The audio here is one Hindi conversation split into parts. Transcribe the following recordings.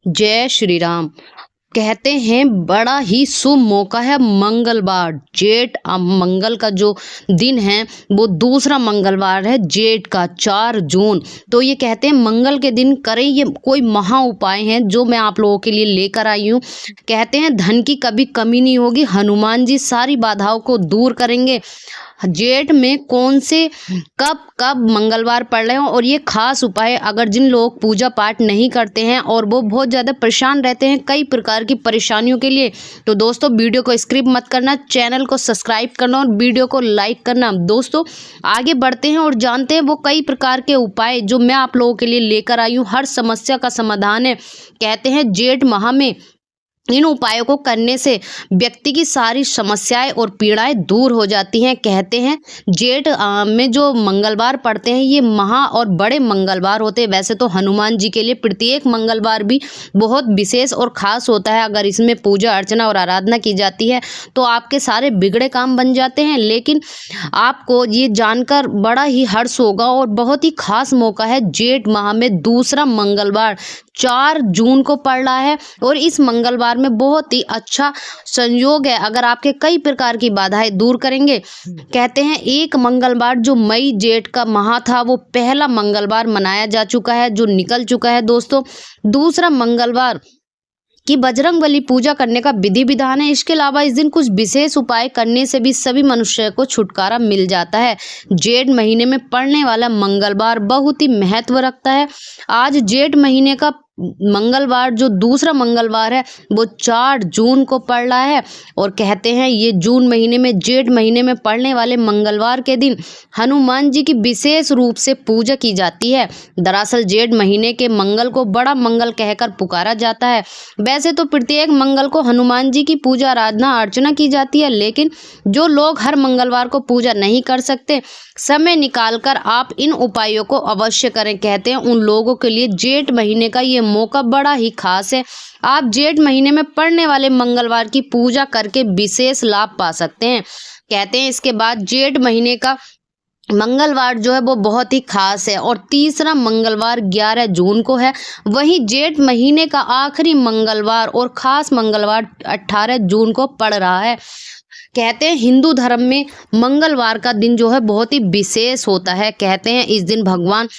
जय श्री राम। कहते हैं बड़ा ही शुभ मौका है मंगलवार। जेठ मंगल का जो दिन है वो दूसरा मंगलवार है जेठ का 4 जून। तो ये कहते हैं मंगल के दिन करें ये कोई महा उपाय हैं जो मैं आप लोगों के लिए लेकर आई हूँ। कहते हैं धन की कभी कमी नहीं होगी, हनुमान जी सारी बाधाओं को दूर करेंगे। जेठ में कौन से कब कब मंगलवार पड़ रहे हो और ये खास उपाय अगर जिन लोग पूजा पाठ नहीं करते हैं और वो बहुत ज़्यादा परेशान रहते हैं कई प्रकार की परेशानियों के लिए, तो दोस्तों वीडियो को स्किप मत करना, चैनल को सब्सक्राइब करना और वीडियो को लाइक करना। दोस्तों आगे बढ़ते हैं और जानते हैं वो कई प्रकार के उपाय जो मैं आप लोगों के लिए लेकर आई हूँ। हर समस्या का समाधान है। कहते हैं जेठ माह में इन उपायों को करने से व्यक्ति की सारी समस्याएं और पीड़ाएं दूर हो जाती हैं। कहते हैं जेठ में जो मंगलवार पड़ते हैं ये महा और बड़े मंगलवार होते हैं। वैसे तो हनुमान जी के लिए प्रत्येक मंगलवार भी बहुत विशेष और खास होता है। अगर इसमें पूजा अर्चना और आराधना की जाती है तो आपके सारे बिगड़े काम बन जाते हैं। लेकिन आपको ये जानकर बड़ा ही हर्ष होगा और बहुत ही खास मौका है। जेठ माह में दूसरा मंगलवार 4 जून को पड़ रहा है और इस मंगलवार में बहुत ही अच्छा संयोग है। अगर आपके कई प्रकार की बाधाएं दूर करेंगे। कहते हैं एक मंगलवार जो मई जेठ का माह था वो पहला मंगलवार मनाया जा चुका है जो निकल चुका है। दोस्तों दूसरा मंगलवार कि बजरंगबली पूजा करने का विधि विधान है। इसके अलावा इस दिन कुछ विशेष उपाय करने से भी सभी मनुष्य को छुटकारा मिल जाता है। जेठ महीने में पड़ने वाला मंगलवार बहुत ही महत्व रखता है। आज जेठ महीने का मंगलवार जो दूसरा मंगलवार है वो 4 जून को पड़ रहा है और कहते हैं ये जून महीने में जेठ महीने में पड़ने वाले मंगलवार के दिन हनुमान जी की विशेष रूप से पूजा की जाती है। दरअसल जेठ महीने के मंगल को बड़ा मंगल कहकर पुकारा जाता है। वैसे तो प्रत्येक मंगल को हनुमान जी की पूजा आराधना अर्चना की जाती है, लेकिन जो लोग हर मंगलवार को पूजा नहीं कर सकते समय निकालकर आप इन उपायों को अवश्य करें। कहते हैं उन लोगों के लिए जेठ महीने का ये मौका बड़ा ही खास है। आप जेठ महीने में पड़ने वाले मंगलवार की पूजा करके विशेष लाभ पा सकते हैं। कहते हैं इसके बाद जेठ महीने का मंगलवार जो है वो बहुत ही खास है और तीसरा मंगलवार 11 जून को है। वहीं जेठ महीने का आखिरी मंगलवार और खास मंगलवार 18 जून को पड़ रहा है। कहते हैं हिंदू धर्म में मंगलवार का दिन जो है बहुत ही विशेष होता है। कहते हैं इस दिन भगवान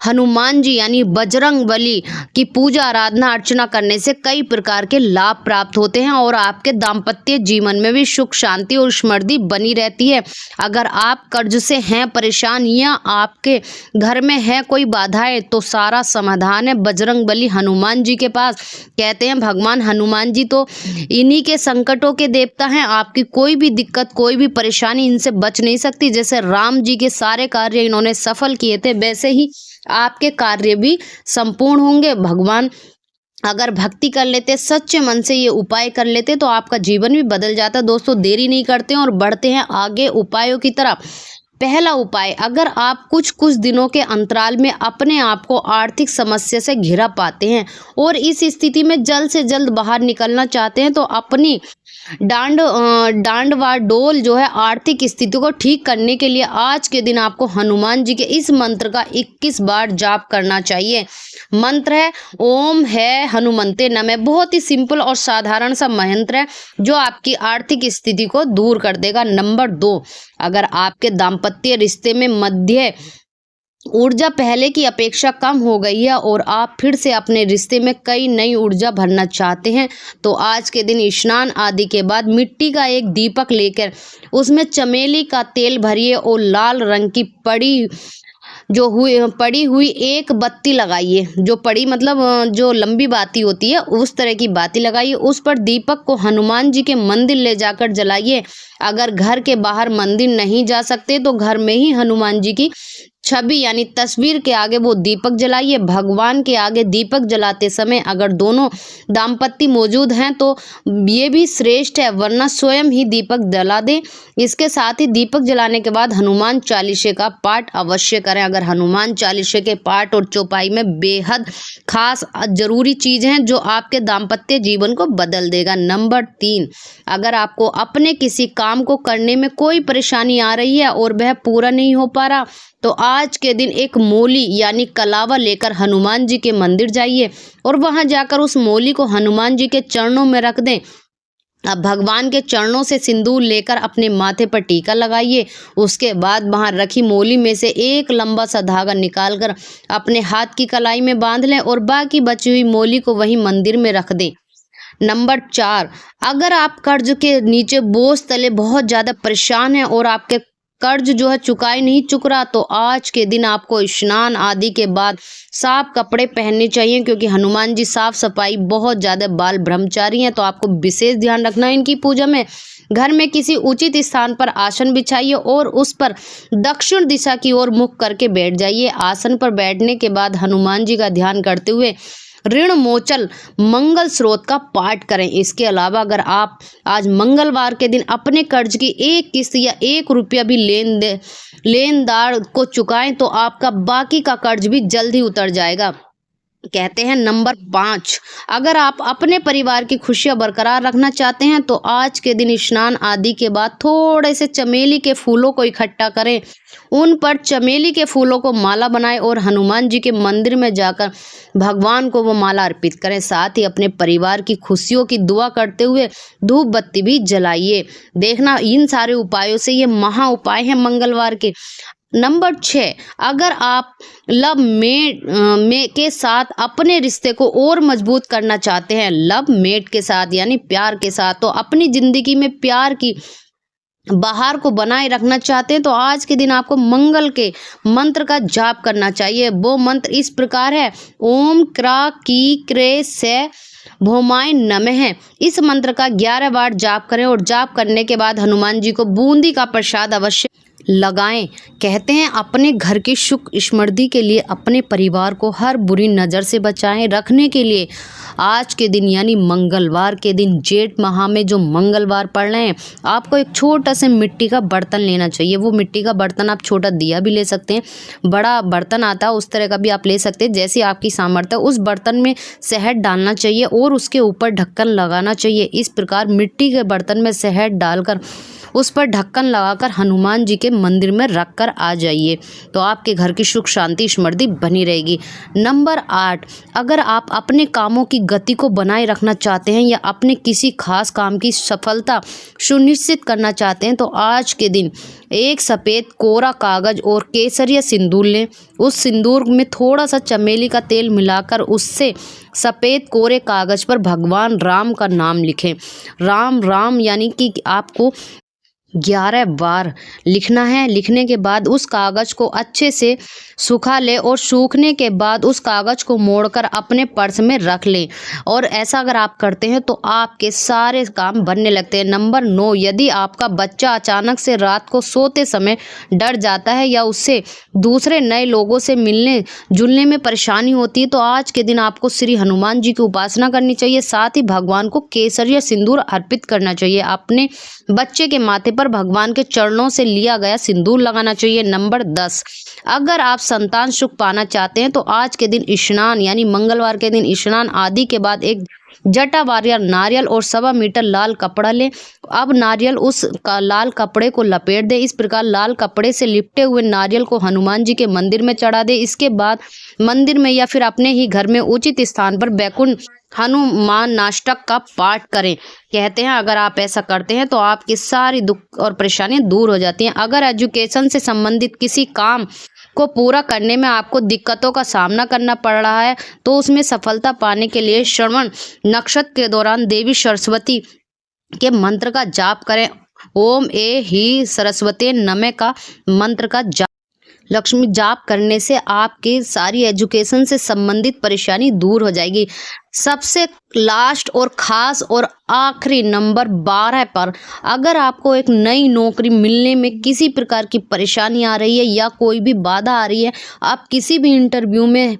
हनुमान जी यानी बजरंगबली की पूजा आराधना अर्चना करने से कई प्रकार के लाभ प्राप्त होते हैं और आपके दाम्पत्य जीवन में भी सुख शांति और समृद्धि बनी रहती है। अगर आप कर्ज से हैं परेशान या आपके घर में है कोई बाधाएं तो सारा समाधान है बजरंगबली हनुमान जी के पास। कहते हैं भगवान हनुमान जी तो इन्हीं के संकटों के देवता हैं। आपकी कोई भी दिक्कत कोई भी परेशानी इनसे बच नहीं सकती। जैसे राम जी के सारे कार्य इन्होंने सफल किए थे वैसे ही आपके कार्य भी संपूर्ण होंगे। भगवान अगर भक्ति कर लेते सच्चे मन से ये उपाय कर लेते तो आपका जीवन भी बदल जाता। दोस्तों देरी नहीं करते हैं और बढ़ते हैं आगे उपायों की तरफ। पहला उपाय, अगर आप कुछ दिनों के अंतराल में अपने आप को आर्थिक समस्या से घिरा पाते हैं और इस स्थिति में जल्द से जल्द बाहर निकलना चाहते हैं तो अपनी डांड व डोल जो है आर्थिक स्थिति को ठीक करने के लिए आज के दिन आपको हनुमान जी के इस मंत्र का 21 बार जाप करना चाहिए। मंत्र है ओम है हनुमंते नमः। बहुत ही सिंपल और साधारण सा मंत्र है जो आपकी आर्थिक स्थिति को दूर कर देगा। नंबर 2, अगर आपके दाम्पत्य रिश्ते में मध्य ऊर्जा पहले की अपेक्षा कम हो गई है और आप फिर से अपने रिश्ते में कई नई ऊर्जा भरना चाहते हैं तो आज के दिन स्नान आदि के बाद मिट्टी का एक दीपक लेकर उसमें चमेली का तेल भरिए और लाल रंग की पड़ी हुई एक बत्ती लगाइए। जो पड़ी मतलब जो लंबी बाती होती है उस तरह की बाती लगाइए। उस पर दीपक को हनुमान जी के मंदिर ले जाकर जलाइए। अगर घर के बाहर मंदिर नहीं जा सकते तो घर में ही हनुमान जी की छवि यानी तस्वीर के आगे वो दीपक जलाइए। भगवान के आगे दीपक जलाते समय अगर दोनों दाम्पत्य मौजूद हैं तो ये भी श्रेष्ठ है, वरना स्वयं ही दीपक जला दें। इसके साथ ही दीपक जलाने के बाद हनुमान चालीसे का पाठ अवश्य करें। अगर हनुमान चालीसे के पाठ और चौपाई में बेहद खास जरूरी चीज़ हैं जो आपके दाम्पत्य जीवन को बदल देगा। नंबर 3, अगर आपको अपने किसी काम को करने में कोई परेशानी आ रही है और वह पूरा नहीं हो पा रहा तो आज आज के दिन एक मोली यानी कलावा लेकर हनुमान जी के मंदिर जाइए और वहां जाकर उस मोली को हनुमान जी के चरणों में रख दें। अब भगवान के चरणों से सिंदूर लेकर अपने माथे पर टीका लगाइए। उसके बाद वहां रखी मोली में से एक लंबा सा धागा निकालकर अपने हाथ की कलाई में बांध लें और बाकी बची हुई मोली को वहीं मंदिर में रख दें। नंबर 4, अगर आप कर्ज के नीचे बोझ तले बहुत ज़्यादा परेशान हैं और आपके कर्ज जो है चुकाई नहीं चुक रहा, तो आज के दिन आपको स्नान आदि के बाद साफ कपड़े पहनने चाहिए, क्योंकि हनुमान जी साफ सफाई बहुत ज़्यादा बाल ब्रह्मचारी हैं, तो आपको विशेष ध्यान रखना है इनकी पूजा में। घर में किसी उचित स्थान पर आसन बिछाइए और उस पर दक्षिण दिशा की ओर मुख करके बैठ जाइए। आसन पर बैठने के बाद हनुमान जी का ध्यान करते हुए ऋण मोचन मंगल स्रोत का पाठ करें। इसके अलावा अगर आप आज मंगलवार के दिन अपने कर्ज की एक किस्त या 1 रुपया भी लेनदार को चुकाएं तो आपका बाकी का कर्ज भी जल्द ही उतर जाएगा। कहते हैं नंबर 5, अगर आप अपने परिवार की खुशियां बरकरार रखना चाहते हैं तो आज के दिन स्नान आदि के बाद थोड़े से चमेली के फूलों को इकट्ठा करें, उन पर चमेली के फूलों को माला बनाएं और हनुमान जी के मंदिर में जाकर भगवान को वो माला अर्पित करें। साथ ही अपने परिवार की खुशियों की दुआ करते हुए धूप बत्ती भी जलाइए। देखना इन सारे उपायों से ये महा उपाय हैं मंगलवार के। नंबर 6, अगर आप लव में के साथ अपने रिश्ते को और मजबूत करना चाहते हैं, लव मेट के साथ यानी प्यार के साथ, तो अपनी जिंदगी में प्यार की बहार को बनाए रखना चाहते हैं तो आज के दिन आपको मंगल के मंत्र का जाप करना चाहिए। वो मंत्र इस प्रकार है, ओम क्रा की क्रे से भौमाय नमः है। इस मंत्र का 11 बार जाप करें और जाप करने के बाद हनुमान जी को बूंदी का प्रसाद अवश्य लगाएं। कहते हैं अपने घर की सुख समृद्धि के लिए अपने परिवार को हर बुरी नज़र से बचाएं रखने के लिए आज के दिन यानी मंगलवार के दिन जेठ माह में जो मंगलवार पड़ रहे हैं, आपको एक छोटा सा मिट्टी का बर्तन लेना चाहिए। वो मिट्टी का बर्तन आप छोटा दिया भी ले सकते हैं, बड़ा बर्तन आता है उस तरह का भी आप ले सकते हैं, जैसी आपकी सामर्थ्य। उस बर्तन में शहद डालना चाहिए और उसके ऊपर ढक्कन लगाना चाहिए। इस प्रकार मिट्टी के बर्तन में शहद डालकर उस पर ढक्कन लगाकर हनुमान जी के मंदिर में रख कर आ जाइए, तो आपके घर की सुख शांति समृद्धि बनी रहेगी। नंबर 8, अगर आप अपने कामों की गति को बनाए रखना चाहते हैं या अपने किसी खास काम की सफलता सुनिश्चित करना चाहते हैं तो आज के दिन एक सफ़ेद कोरा कागज और केसरिया सिंदूर लें। उस सिंदूर में थोड़ा सा चमेली का तेल मिलाकर उससे सफ़ेद कोरे कागज पर भगवान राम का नाम लिखें। राम राम यानी कि आपको 11 बार लिखना है। लिखने के बाद उस कागज़ को अच्छे से सुखा ले और सूखने के बाद उस कागज़ को मोड़कर अपने पर्स में रख लें, और ऐसा अगर आप करते हैं तो आपके सारे काम बनने लगते हैं। नंबर 9, यदि आपका बच्चा अचानक से रात को सोते समय डर जाता है या उससे दूसरे नए लोगों से मिलने जुलने में परेशानी होती है तो आज के दिन आपको श्री हनुमान जी की उपासना करनी चाहिए। साथ ही भगवान को केसरिया सिंदूर अर्पित करना चाहिए। अपने बच्चे के माथे पर भगवान के चरणों से लिया गया सिंदूर लगाना चाहिए। नंबर 10, अगर आप संतान सुख पाना चाहते हैं तो आज के दिन स्नान यानी मंगलवार के दिन स्नान आदि के बाद एक जटावार या नारियल और 1.25 मीटर लाल कपड़ा लें। अब नारियल उस लाल कपड़े को लपेट दें। इस प्रकार लाल कपड़े से लिपटे हुए नारियल को हनुमान जी के मंदिर में चढ़ा दें। इसके बाद मंदिर में या फिर अपने ही घर में उचित स्थान पर बैकुंठ हनुमान नाष्टक का पाठ करें। कहते हैं अगर आप ऐसा करते हैं तो आपकी सारी दुख और परेशानियां दूर हो जाती हैं। अगर एजुकेशन से संबंधित किसी काम को पूरा करने में आपको दिक्कतों का सामना करना पड़ रहा है तो उसमें सफलता पाने के लिए श्रवण नक्षत्र के दौरान देवी सरस्वती के मंत्र का जाप करें। ओम ए ही सरस्वती नमः का मंत्र का जाप लक्ष्मी जाप करने से आपके सारी एजुकेशन से संबंधित परेशानी दूर हो जाएगी। सबसे लास्ट और ख़ास और आखिरी नंबर 12 पर अगर आपको एक नई नौकरी मिलने में किसी प्रकार की परेशानी आ रही है या कोई भी बाधा आ रही है, आप किसी भी इंटरव्यू में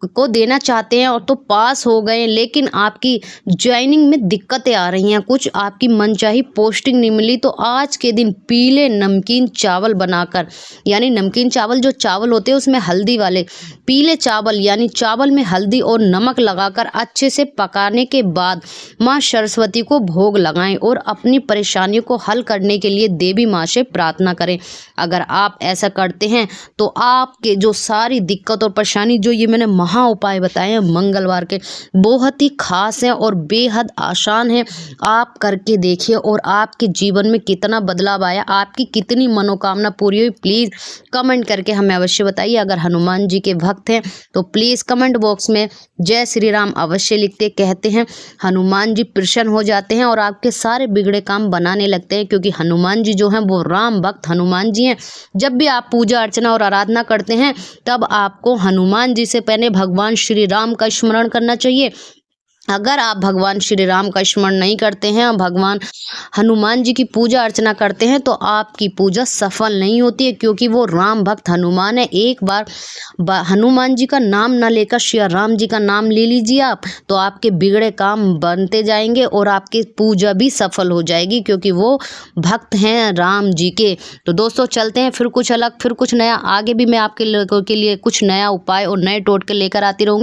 को देना चाहते हैं और तो पास हो गए, लेकिन आपकी जॉइनिंग में दिक्कतें आ रही हैं, कुछ आपकी मनचाही पोस्टिंग नहीं मिली, तो आज के दिन पीले नमकीन चावल बनाकर, यानी नमकीन चावल जो चावल होते हैं उसमें हल्दी वाले, पीले चावल यानी चावल में हल्दी और नमक लगाकर अच्छे से पकाने के बाद माँ सरस्वती को भोग लगाएं और अपनी परेशानियों को हल करने के लिए देवी माँ से प्रार्थना करें। अगर आप ऐसा करते हैं तो आपके जो सारी दिक्कत और परेशानी, जो ये मैंने महा उपाय बताए हैं मंगलवार के, बहुत ही खास हैं और बेहद आसान हैं। आप करके देखिए और आपके जीवन में कितना बदलाव आया, आपकी कितनी मनोकामना पूरी हुई, प्लीज़ कमेंट करके हमें अवश्य बताइए। अगर हनुमान जी के भक्त हैं तो प्लीज़ कमेंट बॉक्स में जय श्री राम अवश्य लिखते। कहते हैं हनुमान जी प्रसन्न हो जाते हैं और आपके सारे बिगड़े काम बनाने लगते हैं, क्योंकि हनुमान जी जो हैं वो राम भक्त हनुमान जी हैं। जब भी आप पूजा अर्चना और आराधना करते हैं तब आपको हनुमान जी से पहले भगवान श्री राम का स्मरण करना चाहिए। अगर आप भगवान श्री राम का स्मरण नहीं करते हैं और भगवान हनुमान जी की पूजा अर्चना करते हैं तो आपकी पूजा सफल नहीं होती है, क्योंकि वो राम भक्त हनुमान है। एक बार हनुमान जी का नाम न लेकर श्री राम जी का नाम ले लीजिए आप, तो आपके बिगड़े काम बनते जाएंगे और आपकी पूजा भी सफल हो जाएगी, क्योंकि वो भक्त हैं राम जी के। तो दोस्तों चलते हैं फिर कुछ अलग, फिर कुछ नया, आगे भी मैं आपके लोगों के लिए कुछ नया उपाय और नए टोटके लेकर आती रहूँगी।